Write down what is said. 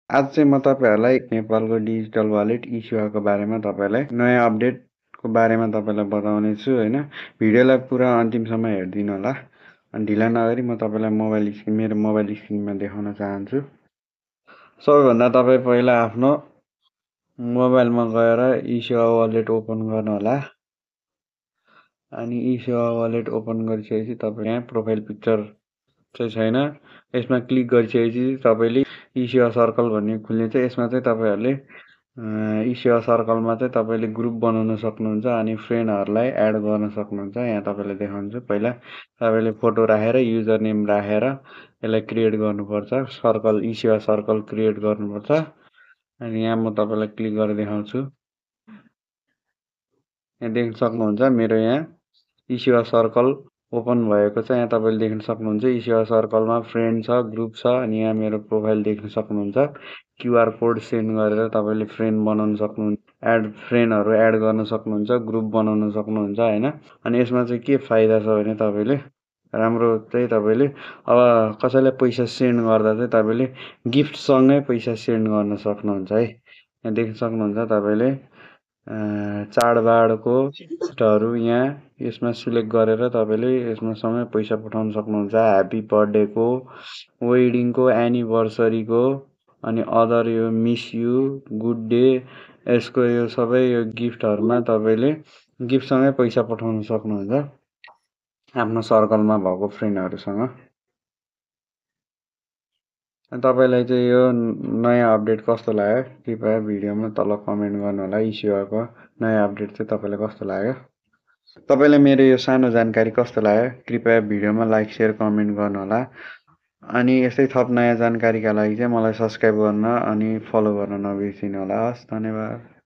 आज चाहिँ म तपाईँहरूलाई नेपालको डिजिटल वालेट ई-सेवाको बारेमा तपाईँलाई नयाँ अपडेटको बारेमा तपाईँलाई बताउने छु होइन। भिडियोलाई पुरा अन्तिमसम्म हेरिदिनु होला। अनि ढिला नगरी म तपाईँलाई मेरो मोबाइल स्क्रिनमा देखाउन चाहन्छु। सबैभन्दा तपाईँ पहिला आफ्नो मोबाइलमा गएर ई-सेवा वालेट ओपन गर्नुहोला। अनि ई-सेवा वालेट ओपन गरिसकेपछि तपाईँ यहाँ प्रोफाइल पिक्चर चाहिँ छैन, यसमा क्लिक गरिसकेपछि तपाईँले ई-सेवा सर्कल भन्ने खुल्ने छ। यसमा चाहिँ तपाईँहरूले ई-सेवा सर्कलमा चाहिँ तपाईँले ग्रुप बनाउन सक्नुहुन्छ अनि फ्रेन्डहरूलाई एड गर्न सक्नुहुन्छ। यहाँ तपाईँलाई देखाउँछु। पहिला तपाईँले फोटो राखेर युजर नेम राखेर यसलाई क्रिएट गर्नुपर्छ। सर्कल ई-सेवा सर्कल क्रिएट गर्नुपर्छ। अनि यहाँ म तपाईँलाई क्लिक गरेर देखाउँछु। यहाँ देख्न सक्नुहुन्छ मेरो यहाँ ई-सेवा सर्कल ओपन भएको छ। यहाँ तपाईँले देख्न सक्नुहुन्छ ई-सेवा सर्कलमा फ्रेन्ड छ, ग्रुप छ अनि यहाँ मेरो प्रोफाइल देख्न सक्नुहुन्छ। क्युआर कोड सेन्ड गरेर तपाईँले फ्रेन्ड बनाउन सक्नुहुन्छ, फ्रेन्डहरू एड गर्न सक्नुहुन्छ, ग्रुप बनाउन सक्नुहुन्छ होइन। अनि यसमा चाहिँ के फाइदा छ भने तपाईँले राम्रो चाहिँ तपाईँले अब कसैलाई पैसा सेन्ड गर्दा चाहिँ तपाईँले गिफ्टसँगै पैसा सेन्ड गर्न सक्नुहुन्छ है। यहाँ देख्न सक्नुहुन्छ तपाईँले चाडबाडको गिफ्टहरू यहाँ यसमा सिलेक्ट गरेर तपाईँले यसमा सँगै पैसा पठाउन सक्नुहुन्छ। ह्याप्पी बर्थडेको, वेडिङको, एनिभर्सरीको अनि अदर यो मिस यु, गुड डे, यसको यो सबै यो गिफ्टहरूमा तपाईँले गिफ्टसँगै पैसा पठाउन सक्नुहुन्छ आफ्नो सर्कलमा भएको फ्रेन्डहरूसँग। तपाईँलाई चाहिँ यो नयाँ अपडेट कस्तो लाग्यो कृपया भिडियोमा तल कमेन्ट गर्नुहोला। ई-सेवाको नयाँ अपडेट चाहिँ तपाईँलाई कस्तो लाग्यो? तपाईँलाई मेरो यो सानो जानकारी कस्तो लाग्यो कृपया भिडियोमा लाइक, सेयर, कमेन्ट गर्नुहोला। अनि यस्तै थप नयाँ जानकारीका लागि चाहिँ मलाई सब्सक्राइब गर्न अनि फलो गर्न नबिर्सिनु होला। हस्, धन्यवाद।